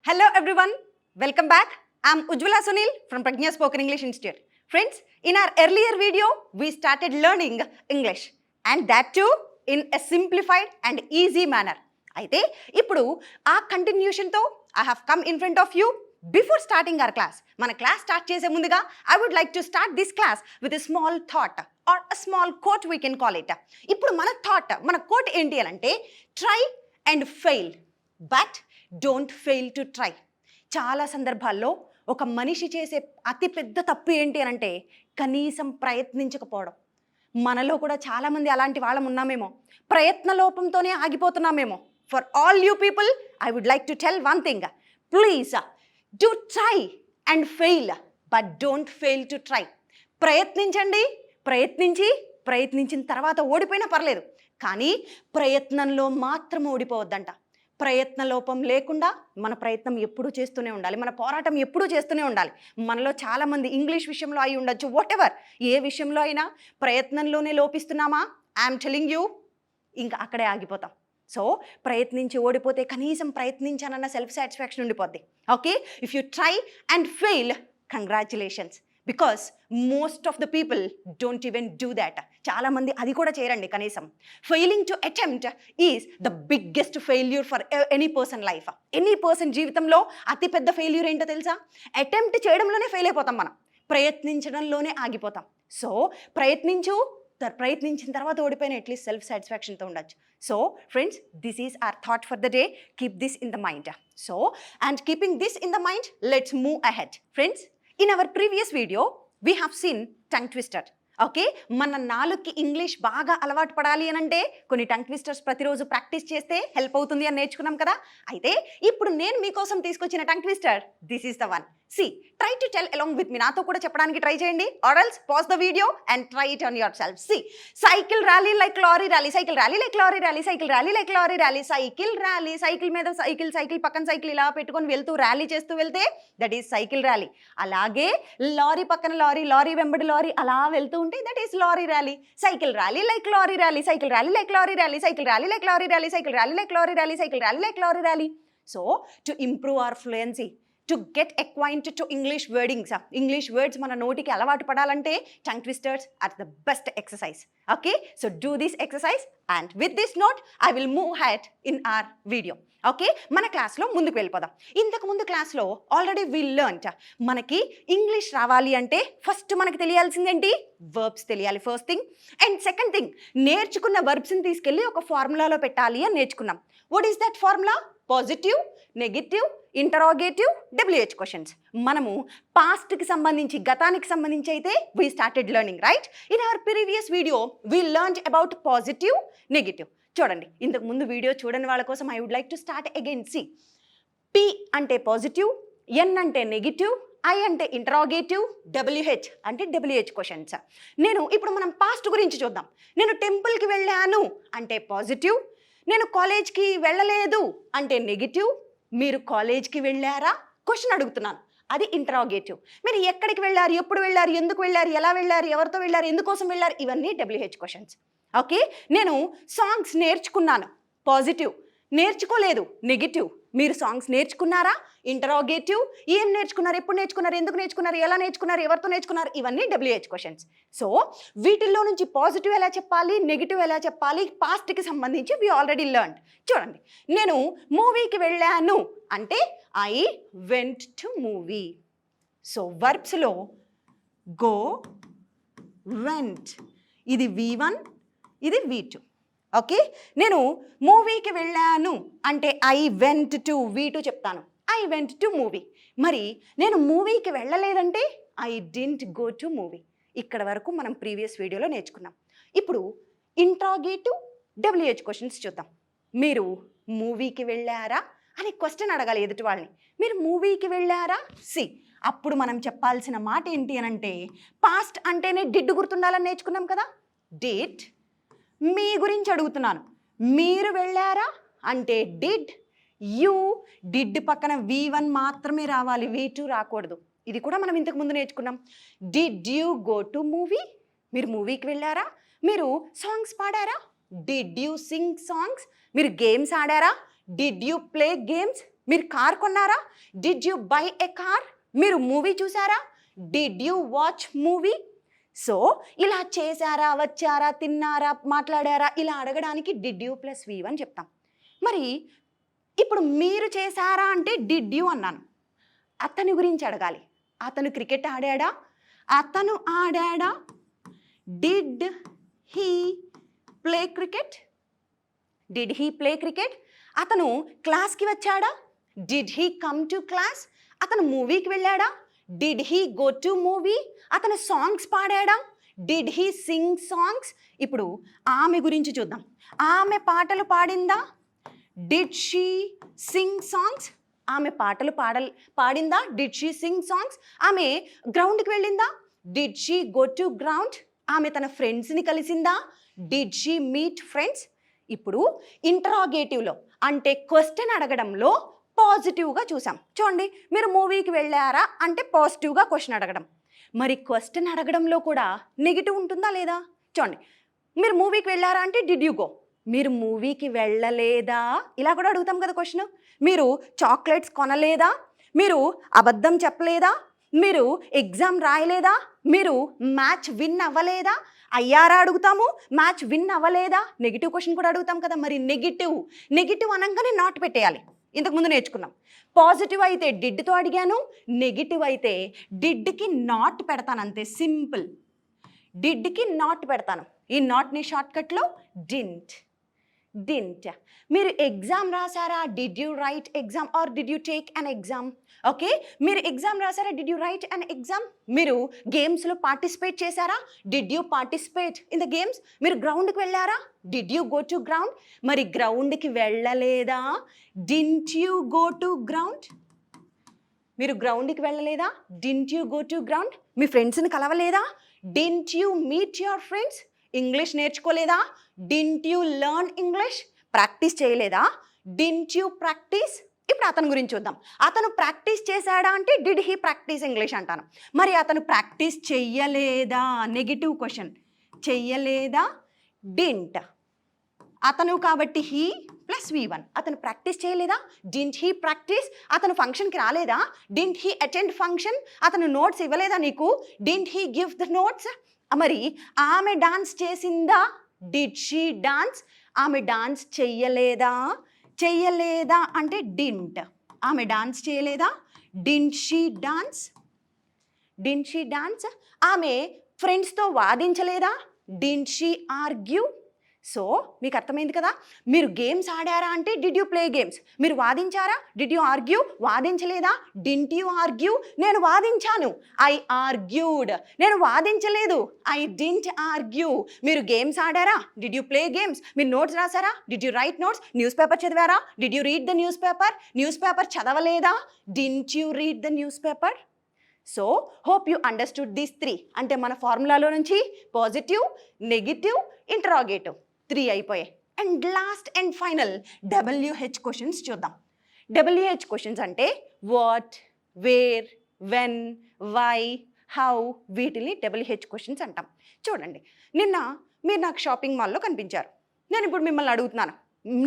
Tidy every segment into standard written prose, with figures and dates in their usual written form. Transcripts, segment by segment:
Hello everyone, welcome back. I'm Ujjwala Sunil from Pragya Spoken English Institute. Friends, in our earlier video, we started learning English and that too in a simplified and easy manner. అయితే ఇప్పుడు ఆ కంటిన్యూషన్తో I have come in front of you. Before starting our class, మన class start చేసే ముందుగా I would like to start this class with a small thought or a small quote we can call it. ఇప్పుడు మన thought, మన coat ఏంటి అంటే try and fail, but don't fail to try. చాలా సందర్భాల్లో ఒక మనిషి చేసే అతి పెద్ద తప్పు ఏంటి అని అంటే కనీసం ప్రయత్నించకపోవడం. మనలో కూడా చాలామంది అలాంటి వాళ్ళం ఉన్నామేమో, ప్రయత్న లోపంతోనే ఆగిపోతున్నామేమో. For all you people I would like to tell one thing, please do try and fail, but don't fail to try. ప్రయత్నించండి, ప్రయత్నించిన తర్వాత ఓడిపోయినా పర్లేదు, కానీ ప్రయత్నంలో మాత్రం ఓడిపోవద్దంట. ప్రయత్న లోపం లేకుండా మన ప్రయత్నం ఎప్పుడూ చేస్తూనే ఉండాలి, మన పోరాటం ఎప్పుడూ చేస్తూనే ఉండాలి. మనలో చాలామంది ఇంగ్లీష్ విషయంలో అయి ఉండొచ్చు, వాట్ ఎవర్, ఏ విషయంలో అయినా ప్రయత్నంలోనే లోపిస్తున్నామా, ఐఎమ్ టెలింగ్ యూ, ఇంకా అక్కడే ఆగిపోతాం. సో ప్రయత్నించి ఓడిపోతే కనీసం ప్రయత్నించానన్న సెల్ఫ్ సాటిస్ఫాక్షన్ ఉండిపోద్ది. Okay, if you try and fail, congratulations, because most of the people don't even do that. చాలామంది అది కూడా చేయరండి కనీసం. Failing to attempt is the biggest failure for any person life. Any person జీవితంలో అతిపెద్ద failure ఏంటో తెలుసా? అటెంప్ట్ చేయడంలోనే ఫెయిల్ అయిపోతాం మనం, ప్రయత్నించడంలోనే ఆగిపోతాం. సో ప్రయత్నించిన తర్వాత ఓడిపోయిన అట్లీస్ట్ సెల్ఫ్ సాటిస్ఫాక్షన్తో ఉండొచ్చు. So friends, this is our thought for the day. Keep this in the mind. So and keeping this in the mind, let's move ahead. Friends, in our previous video we have seen tongue twister. Okay, మన నాలుగుకి English బాగా అలవాటు పడాలి అని అంటే కొన్ని tongue twisters ప్రతిరోజు practice చేస్తే హెల్ప్ అవుతుంది అని నేర్చుకున్నాం కదా. అయితే ఇప్పుడు నేను మీకోసం తీసుకొచ్చిన tongue twister, this is the one. C, try to tell along with me. నాతో కూడా చెప్పడానికి ట్రై చేయండి, or else pause the video and try it on yourself. See, cycle rally like lorry rally, cycle rally like lorry rally, cycle rally like lorry rally, cycle rally, cycle మీద cycle పక్కన cycle ఇలా పెట్టుకొని వెళ్తూ rally చేస్తూ వెళ్తే that is cycle rally. అలాగే lorry పక్కన lorry వెంబడి లారీ అలా వెళ్తూ ఉంటే that is lorry rally. Cycle rally like lorry rally, cycle rally like lorry rally, cycle rally like lorry rally, cycle rally like lorry rally, cycle rally like lorry rally. So to improve our fluency, to get acquainted to English wordings, English words మన నోటికి అలవాటు పడాలంటే tongue twisters are the best exercise. Okay, so do this exercise and with this note I will move head in our video. Okay, మన క్లాస్లో ముందుకు వెళ్ళిపోదాం. ఇంతకు ముందు క్లాస్లో ఆల్రెడీ వి లెర్న్డ్, మనకి ఇంగ్లీష్ రావాలి అంటే ఫస్ట్ మనకి తెలియాల్సిందేంటి? వర్బ్స్ తెలియాలి, first thing. And second thing, నేర్చుకున్న వర్బ్స్ని తీసుకెళ్ళి ఒక ఫార్ములాలో పెట్టాలి అని నేర్చుకున్నాం. What is that formula? Positive, negative, interrogative, WH questions. మనము పాస్ట్కి సంబంధించి, గతానికి సంబంధించి అయితే we started learning, right? In our previous video we learned about positive, negative. చూడండి, ఇంతకు ముందు వీడియో చూడని వాళ్ళ కోసం I would like to start again. See, P అంటే పాజిటివ్, N అంటే నెగిటివ్, I అంటే ఇంటరాగేటివ్, WH అంటే WH క్వశ్చన్స్. ఇప్పుడు మనం పాస్ట్ గురించి చూద్దాం. నేను టెంపుల్కి వెళ్ళాను అంటే పాజిటివ్, నేను కాలేజ్కి వెళ్ళలేదు అంటే నెగిటివ్, మీరు కాలేజ్కి వెళ్ళారా క్వశ్చన్ అడుగుతున్నాను, అది ఇంటరాగేటివ్. మీరు ఎక్కడికి వెళ్ళారు, ఎప్పుడు వెళ్ళారు, ఎందుకు వెళ్ళారు, ఎలా వెళ్ళారు, ఎవరితో వెళ్ళారు, ఎందుకోసం వెళ్ళారు, ఇవన్నీ WH క్వశ్చన్స్. ఓకే, నేను సాంగ్స్ నేర్చుకున్నాను పాజిటివ్, నేర్చుకోలేదు నెగిటివ్, మీరు సాంగ్స్ నేర్చుకున్నారా ఇంటరాగేటివ్. ఏం నేర్చుకున్నారు, ఎప్పుడు నేర్చుకున్నారు, ఎందుకు నేర్చుకున్నారు, ఎలా నేర్చుకున్నారు, ఎవరితో నేర్చుకున్నారు, ఇవన్నీ WH క్వశ్చన్స్. సో వీటిల్లో నుంచి పాజిటివ్ ఎలా చెప్పాలి, నెగిటివ్ ఎలా చెప్పాలి, పాస్ట్కి సంబంధించి వి ఆల్రెడీ లెర్న్డ్. చూడండి, నేను మూవీకి వెళ్ళాను అంటే I went to movie. So వర్బ్స్లో గో, వెంట్, ఇది V1, ఇది V2. ఓకే, నేను మూవీకి వెళ్ళాను అంటే ఐ వెంట్ టు, V2 చెప్తాను, ఐ వెంట్ టు మూవీ. మరి నేను మూవీకి వెళ్ళలేదంటే I didn't go to movie. ఇక్కడ వరకు మనం ప్రీవియస్ వీడియోలో నేర్చుకున్నాం. ఇప్పుడు ఇంట్రాగేటివ్, WH క్వశ్చన్స్ చూద్దాం. మీరు మూవీకి వెళ్ళారా అని క్వశ్చన్ అడగాలి ఎదుటి వాళ్ళని. మీరు మూవీకి వెళ్ళారా? సి, అప్పుడు మనం చెప్పాల్సిన మాట ఏంటి అని అంటే, పాస్ట్ అంటేనే డిడ్ గుర్తుండాలని నేర్చుకున్నాం కదా. డిడ్, మీ గురించి అడుగుతున్నాను, మీరు వెళ్ళారా అంటే డిడ్, యూ, డిడ్ పక్కన V1 మాత్రమే రావాలి, V2 రాకూడదు. ఇది కూడా మనం ఇంతకు ముందు నేర్చుకున్నాం. Did you go to movie, మీరు మూవీకి వెళ్ళారా. మీరు సాంగ్స్ పాడారా, డిడ్ యూ సింగ్ సాంగ్స్. మీరు గేమ్స్ ఆడారా, డిడ్ యూ ప్లే గేమ్స్. మీరు కార్ కొన్నారా? Did you buy a car? మీరు మూవీ చూసారా? Did you watch movie? So ఇలా చేశారా, వచ్చారా, తిన్నారా, మాట్లాడారా ఇలా అడగడానికి డిడ్ యూ ప్లస్ వి అని చెప్తాం. మరి ఇప్పుడు మీరు చేశారా అంటే డిడ్ యూ అన్నాను. అతని గురించి అడగాలి. అతను క్రికెట్ ఆడాడా? అతను ఆడాడా? Did he play cricket? Did he play cricket? అతను క్లాస్కి వచ్చాడా? Did he come to class? అతను మూవీకి వెళ్ళాడా? Did he go to movie? అతను సాంగ్స్ పాడాడా? Did he sing songs? ఇప్పుడు ఆమె గురించి చూద్దాం. ఆమె పాటలు పాడిందా? Did she sing songs? ఆమె పాటలు పాడిందా? Did she sing songs? ఆమె గ్రౌండ్కి వెళ్ళిందా? Did she go to ground? ఆమె తన ఫ్రెండ్స్ని కలిసిందా? Did she meet friends? ఇప్పుడు ఇంటరాగేటివ్లో అంటే క్వశ్చన్ అడగడంలో పాజిటివ్గా చూసాం. చూడండి, మీరు మూవీకి వెళ్ళారా అంటే పాజిటివ్గా క్వశ్చన్ అడగడం. మరి క్వశ్చన్ అడగడంలో కూడా నెగిటివ్ ఉంటుందా లేదా? చూడండి, మీరు మూవీకి వెళ్ళారా అంటే డిడ్ యూ గో? మీరు మూవీకి వెళ్ళలేదా? ఇలా కూడా అడుగుతాం కదా క్వశ్చన్. మీరు చాక్లెట్స్ కొనలేదా? మీరు అబద్ధం చెప్పలేదా? మీరు ఎగ్జామ్ రాయలేదా? మీరు మ్యాచ్ విన్ అవ్వలేదా? అయ్యారా అడుగుతాము, మ్యాచ్ విన్ అవ్వలేదా? నెగిటివ్ క్వశ్చన్ కూడా అడుగుతాం కదా. మరి నెగిటివ్ అనగానే నాట్ పెట్టేయాలి. ఇంతకుముందు నేర్చుకున్నాం. పాజిటివ్ అయితే డిడ్తో అడిగాను, నెగిటివ్ అయితే డిడ్కి నాట్ పెడతాను, అంతే సింపుల్. డిడ్కి నాట్ పెడతాను. ఈ నాట్ని షార్ట్కట్లో డింట్. మీరు ఎగ్జామ్ రాసారా? Did you write exam or did you take an exam? Okay, మీరు ఎగ్జామ్ రాసారా? Did you write an exam? మీరు గేమ్స్లో పార్టిసిపేట్ చేశారా? Did you participate in the games? మీరు గ్రౌండ్కి వెళ్ళారా? Did you go to ground? మరి గ్రౌండ్కి వెళ్ళలేదా? Didn't you go to ground? మీరు గ్రౌండ్కి వెళ్ళలేదా? Didn't you go to ground? మీ ఫ్రెండ్స్ని కలవలేదా? Didn't you meet your friends? English నేర్చుకోలేదా? Didn't you learn English? Practice చేయలేదా? Didn't you practice? ఇప్పుడు అతని గురించి చూద్దాం. అతను ప్రాక్టీస్ చేశాడా అంటే డిడ్ హీ ప్రాక్టీస్ ఇంగ్లీష్ అంటాను. మరి అతను ప్రాక్టీస్ చెయ్యలేదా? Negative question. చెయ్యలేదా? డింట్. అతను కాబట్టి హీ ప్లస్ V1. అతను ప్రాక్టీస్ చేయలేదా? Didn't he practice? అతను ఫంక్షన్కి రాలేదా? Didn't he attend function? అతను నోట్స్ ఇవ్వలేదా నీకు? Didn't he give the notes? మరి ఆమె డాన్స్ చేసిందా? Did she dance? ఆమె డాన్స్ చెయ్యలేదా? చెయ్యలేదా అంటే డింట్. ఆమె డాన్స్ చేయలేదా? Didn't she dance? Didn't she dance? ఆమె ఫ్రెండ్స్తో వాదించలేదా? Didn't she argue? సో మీకు అర్థమైంది కదా. మీరు గేమ్స్ ఆడారా అంటే డిడ్ యూ ప్లే గేమ్స్? మీరు వాదించారా? Did you argue? వాదించలేదా? Didn't you argue? నేను వాదించాను, ఐ ఆర్గ్యూడ్. నేను వాదించలేదు, ఐ డింట్ ఆర్గ్యూ. మీరు గేమ్స్ ఆడారా? Did you play games? మీరు నోట్స్ రాసారా? Did you write notes? Newspaper చదివారా? Did you read the newspaper? Newspaper చదవలేదా? Didn't you read the newspaper? So hope you understood these 3. అంటే మన ఫార్ములాలో నుంచి positive, negative, interrogative 3 అయిపోయాయి. And last and final WH questions చూద్దాం. WH questions అంటే what, where, when, why, how, వీటిని WH questions అంటాం. చూడండి, నిన్న మీరు నాకు షాపింగ్ మాల్లో కనిపించారు. నేను ఇప్పుడు మిమ్మల్ని అడుగుతున్నాను,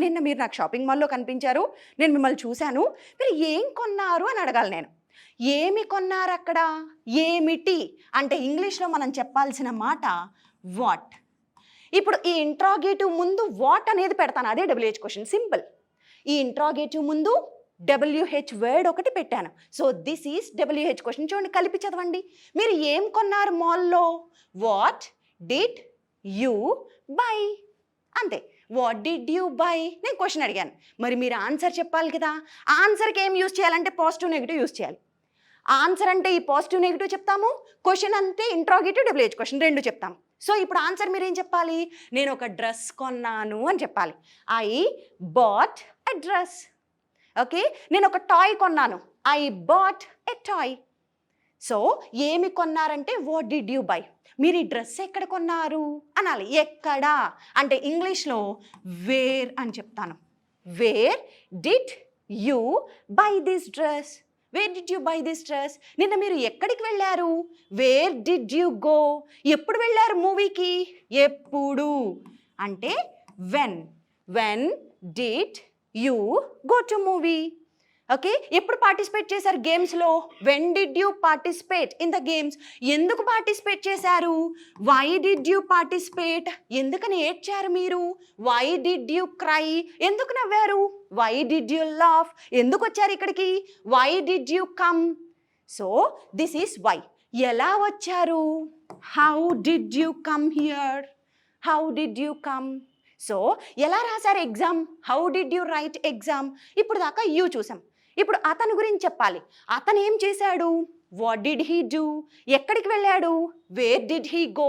నిన్న మీరు నాకు షాపింగ్ మాల్లో కనిపించారు, నేను మిమ్మల్ని చూశాను, మీరు ఏం కొన్నారు అని అడగాలి నేను. ఏమి కొన్నారు అక్కడ? ఏమిటి అంటే ఇంగ్లీష్లో మనం చెప్పాల్సిన మాట వాట్. ఇప్పుడు ఈ ఇంట్రాగేటివ్ ముందు వాట్ అనేది పెడతాను, అదే WH క్వశ్చన్. సింపుల్. ఈ ఇంట్రాగేటివ్ ముందు WH వర్డ్ ఒకటి పెట్టాను. So this is WH question. చూడండి, కలిపి చదవండి. మీరు ఏం కొన్నారు మాల్లో? What did you buy? అంతే. What did you buy? నేను క్వశ్చన్ అడిగాను, మరి మీరు ఆన్సర్ చెప్పాలి కదా. ఆన్సర్కి ఏం యూజ్ చేయాలంటే పాజిటివ్, నెగిటివ్ యూజ్ చేయాలి. ఆన్సర్ అంటే ఈ పాజిటివ్, నెగిటివ్ చెప్తాము. క్వశ్చన్ అంటే ఇంట్రాగేటివ్, WH క్వశ్చన్ 2 చెప్తాము. సో ఇప్పుడు ఆన్సర్ మీరు ఏం చెప్పాలి? నేను ఒక డ్రెస్ కొన్నాను అని చెప్పాలి. I bought a dress. Okay, నేను ఒక టాయ్ కొన్నాను. I bought a toy. So ఏమి కొన్నారంటే వాట్ డిడ్ యూ బై. మీరు ఈ డ్రెస్ ఎక్కడ కొన్నారు అనాలి. ఎక్కడ అంటే ఇంగ్లీష్లో వేర్ అని చెప్తాను. Where did you buy this dress? Where did you buy this dress? నిన్న మీరు ఎక్కడికి వెళ్ళారు? Where did you go? ఎప్పుడు వెళ్ళారు మూవీకి? ఎప్పుడు అంటే when. When did you go to movie? Okay, ఎప్పుడు పార్టిసిపేట్ చేశారు గేమ్స్లో? When did you participate in the games? ఎందుకు పార్టిసిపేట్ చేశారు? Why did you participate? ఎందుకని ఏడ్చారు మీరు? Why did you cry? ఎందుకు నవ్వారు? Why did you laugh? ఎందుకు వచ్చారు ఇక్కడికి? Why did you come? So this is why. ఎలా వచ్చారు? How did you come here? How did you come? So ఎలా రాశారు exam? How did you write exam? ఇప్పుడు దాకా యూ చూసాం. ఇప్పుడు అతని గురించి చెప్పాలి. అతను ఏం చేశాడు? What did he do? ఎక్కడికి వెళ్ళాడు? Where did he go?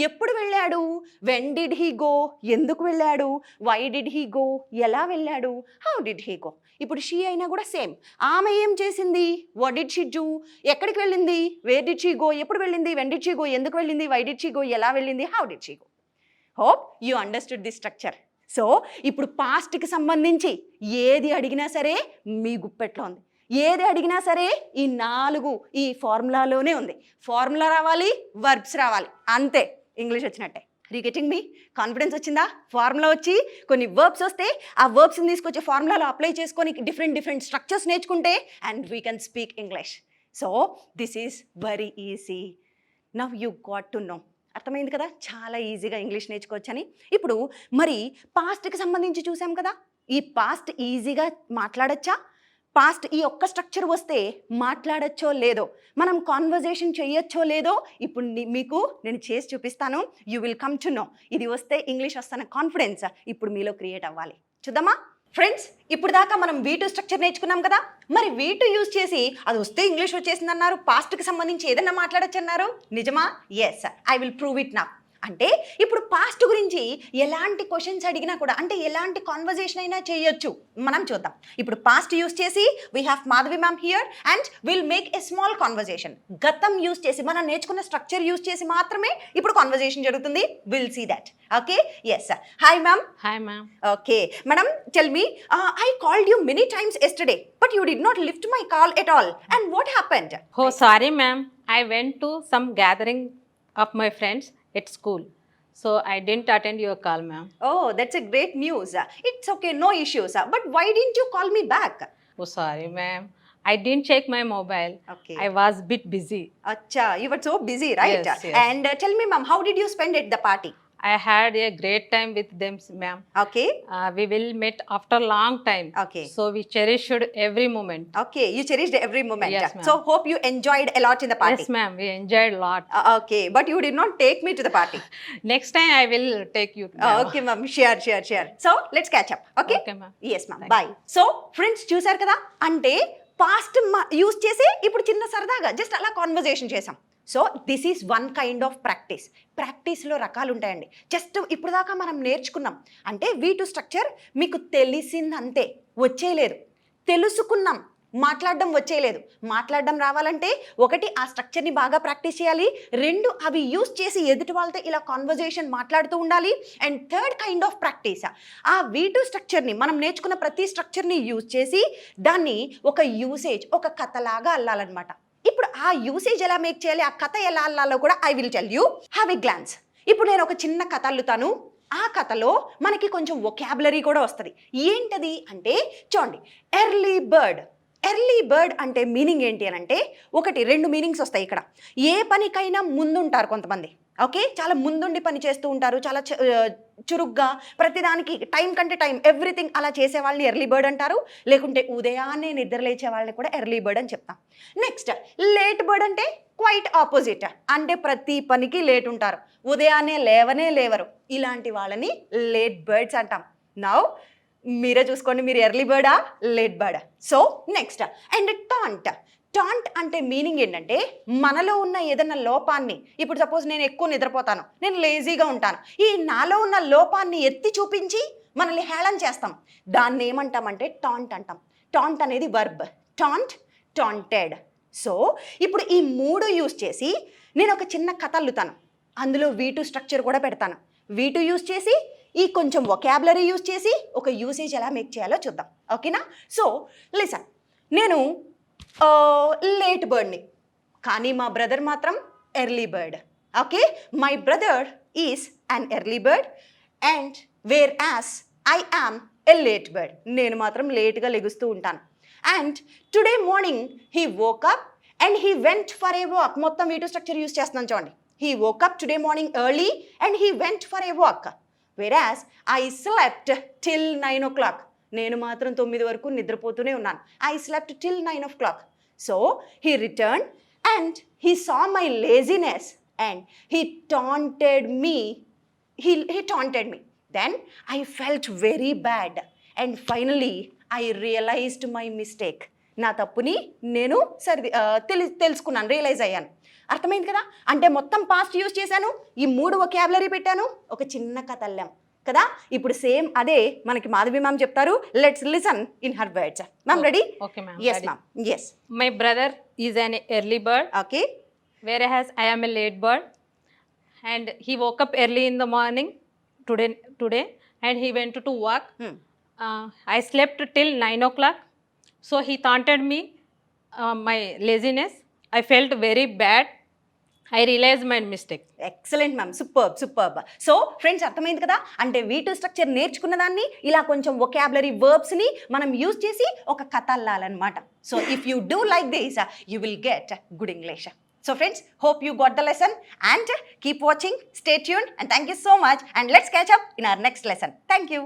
ఎప్పుడు వెళ్ళాడు? When did he go? ఎందుకు వెళ్ళాడు? Why did he go? ఎలా వెళ్ళాడు? How did he go? ఇప్పుడు షీ అయినా కూడా సేమ్. ఆమె ఏం చేసింది? What did she do? ఎక్కడికి వెళ్ళింది? Where did she go? ఎప్పుడు వెళ్ళింది? When did she go? ఎందుకు వెళ్ళింది? Why did she go? ఎలా వెళ్ళింది? How did she go? Hope you understood the structure. So ఇప్పుడు పాస్ట్కి సంబంధించి ఏది అడిగినా సరే మీ గుప్పెట్లో ఉంది. ఏది అడిగినా సరే ఈ 4 ఈ ఫార్ములాలోనే ఉంది. ఫార్ములా రావాలి, వర్బ్స్ రావాలి, అంతే. ఇంగ్లీష్ వచ్చినట్టే. Are you getting me? Confidence వచ్చిందా? ఫార్ములా వచ్చి కొన్ని వర్బ్స్ వస్తే ఆ వర్బ్స్ని తీసుకొచ్చే ఫార్ములాలో అప్లై చేసుకొని డిఫరెంట్ స్ట్రక్చర్స్ నేర్చుకుంటే and we can speak English. So this is very easy. Now you got to know. అర్థమైంది కదా చాలా ఈజీగా ఇంగ్లీష్ నేర్చుకోవచ్చని. ఇప్పుడు మరి పాస్ట్కి సంబంధించి చూసాం కదా. ఈ పాస్ట్ ఈజీగా మాట్లాడచ్చా? పాస్ట్ ఈ ఒక్క స్ట్రక్చర్ వస్తే మాట్లాడచ్చో లేదో, మనం కాన్వర్జేషన్ చేయొచ్చో లేదో ఇప్పుడు మీకు నేను చేసి చూపిస్తాను. You will come to know. ఇది వస్తే ఇంగ్లీష్ వస్తున్న కాన్ఫిడెన్స్ ఇప్పుడు మీలో క్రియేట్ అవ్వాలి. చూద్దామా ఫ్రెండ్స్? ఇప్పుడు దాకా మనం V2 స్ట్రక్చర్ నేర్చుకున్నాం కదా. మరి V2 యూజ్ చేసి అది వస్తే ఇంగ్లీష్ వచ్చేసింది అన్నారు, పాస్ట్కి సంబంధించి ఏదైనా మాట్లాడచ్చు అన్నారు. నిజమా? Yes, I will prove it now. అంటే ఇప్పుడు పాస్ట్ గురించి ఎలాంటి క్వశ్చన్స్ అడిగినా కూడా, అంటే ఎలాంటి కాన్వర్జేషన్ అయినా చేయొచ్చు. మనం చూద్దాం. ఇప్పుడు పాస్ట్ యూజ్ చేసి we have Madhavi ma'am here and will make a small conversation. గతం యూజ్ చేసి మనం నేర్చుకున్న స్ట్రక్చర్ యూజ్ చేసి మాత్రమే ఇప్పుడు కాన్వర్జేషన్ జరుగుతుంది. Will see that. Okay, yes. Hi ma'am. Hi, ma'am. Okay, madam, tell me, I called you many times yesterday, but you did not lift my call at all. And what happened? Oh, sorry, ma'am. I went to some gathering of my friends at school, so I didn't attend your call, ma'am. Oh, that's a great news. It's okay, no issues. But why didn't you call me back? Oh, sorry, ma'am. I didn't check my mobile. Okay. I was a bit busy. Acha, you were so busy, right? Yes, yes. And tell me, ma'am, how did you spend at the party? I had a great time with them, ma'am. Okay. We will meet after long time. Okay. So we cherished every moment. Okay, you cherished every moment. Yes, ma'am. So hope you enjoyed a lot in the party. Yes, ma'am. We enjoyed a lot. Okay, but you did not take me to the party. Next time I will take you. Ma'am. Okay, ma'am. Sure. So let's catch up. Okay. Okay, ma'am. Yes, ma'am. Thank Bye. So friends చూసారు కదా, అంటే past use చేసి ఇప్పుడు చిన్న సరదాగా just అలా conversation చేసాం. So this is one kind of practice. ప్రాక్టీస్లో రకాలు ఉంటాయండి. జస్ట్ ఇప్పుడు దాకా మనం నేర్చుకున్నాం అంటే V2 స్ట్రక్చర్ మీకు తెలిసిందంతే, వచ్చేయలేదు. తెలుసుకున్నాం, మాట్లాడడం వచ్చేయలేదు. మాట్లాడడం రావాలంటే ఒకటి ఆ స్ట్రక్చర్ని బాగా ప్రాక్టీస్ చేయాలి, 2 అవి యూజ్ చేసి ఎదుటి వాళ్ళతో ఇలా కాన్వర్జేషన్ మాట్లాడుతూ ఉండాలి, and third kind of practice ఆ V2 స్ట్రక్చర్ని మనం నేర్చుకున్న ప్రతి స్ట్రక్చర్ని యూజ్ చేసి దాన్ని ఒక యూసేజ్, ఒక కథలాగా అల్లాలన్నమాట. ఇప్పుడు ఆ యూసేజ్ ఎలా మేక్ చేయాలి, ఆ కథ ఎలా అల్లాలో కూడా I will tell you. Have a glance. ఇప్పుడు నేను ఒక చిన్న కథ అల్లుతాను. ఆ కథలో మనకి కొంచెం వొకాబులరీ కూడా వస్తుంది. ఏంటది అంటే చూడండి, ఎర్లీ బర్డ్. ఎర్లీ బర్డ్ అంటే మీనింగ్ ఏంటి అని అంటే ఒకటి 2 మీనింగ్స్ వస్తాయి ఇక్కడ. ఏ పనికైనా ముందుంటారు కొంతమంది. ఓకే, చాలా ముందుండి పని చేస్తూ ఉంటారు, చాలా చురుగ్గా ప్రతిదానికి టైం కంటే టైం ఎవ్రీథింగ్ అలా చేసే వాళ్ళని ఎర్లీ బర్డ్ అంటారు. లేకుంటే ఉదయాన్నే నిద్ర లేచే వాళ్ళని కూడా ఎర్లీ బర్డ్ అని చెప్తాం. నెక్స్ట్ లేట్ బర్డ్ అంటే క్వైట్ ఆపోజిట్, అంటే ప్రతి పనికి లేట్ ఉంటారు, ఉదయాన్నే లేవరు. ఇలాంటి వాళ్ళని లేట్ బర్డ్స్ అంటాం. నౌ మీరే చూసుకోండి, మీరు ఎర్లీ బర్డా లేట్ బర్డా. So next and taunt. Taunt అంటే మీనింగ్ ఏంటంటే మనలో ఉన్న ఏదైనా లోపాన్ని, ఇప్పుడు సపోజ్ నేను ఎక్కువ నిద్రపోతాను, నేను లేజీగా ఉంటాను, ఈ నాలో ఉన్న లోపాన్ని ఎత్తి చూపించి మనల్ని హేళన చేస్తాం. దాన్ని ఏమంటామంటే టాంట్ అంటాం. టాంట్ అనేది వర్బ్. టాంట్, టాంటెడ్. సో ఇప్పుడు ఈ 3 యూజ్ చేసి నేను ఒక చిన్న కథ అల్లుతాను, అందులో V2 స్ట్రక్చర్ కూడా పెడతాను. V2 యూజ్ చేసి ఈ కొంచెం వొకాబులరీ యూజ్ చేసి ఒక యూసేజ్ ఎలా మేక్ చేయాలో చూద్దాం. ఓకేనా? సో లిసన్, నేను లేట్ బర్డ్ని, కానీ మా బ్రదర్ మాత్రం early bird. Okay, my brother is an early bird and whereas I am a late bird. నేను మాత్రం లేట్గా లెగుస్తూ ఉంటాను. And today morning he woke up and he went for a walk. మొత్తం V2 స్ట్రక్చర్ యూస్ చేస్తున్నాను చూడండి. He woke up today morning early and he went for a walk. Whereas I slept till 9 o'clock. నేను మాత్రం 9 వరకు నిద్రపోతూనే ఉన్నాను. I slept till 9 o'clock. So he return and he saw my laziness and he టాంటెడ్ me. He taunted me. Then I felt very bad and finally I realized my mistake. నా తప్పుని నేను తెలుసుకున్నాను, realise అయ్యాను. అర్థమైంది కదా? అంటే మొత్తం పాస్ట్ యూజ్ చేశాను, ఈ 3 వొకాబులరీ పెట్టాను, ఒక చిన్న కథ అల్లాం కదా. ఇప్పుడు సేమ్ అదే మనకి మాధవి మ్యామ్ చెప్తారు. Let's listen in her words. Ma'am ready? Okay, ma'am. Yes, Ready. ma'am. Yes. My brother is an early bird, Okay. whereas I am a late bird. And he woke up early in the morning today and he went to work. I slept till 9 o'clock. So he taunted me, my laziness. I felt very bad. I realized my mistake. Excellent ma'am, superb. So friends అర్థమైంది కదా. అంటే V2 structure నేర్చుకున్న దాన్ని ఇలా కొంచెం vocabulary వర్బ్స్ని మనం use చేసి ఒక కథ అల్లాలన్నమాట. So if you do like this you will get good English. So friends, hope you got the lesson and keep watching, stay tuned and thank you so much and let's catch up in our next lesson. Thank you.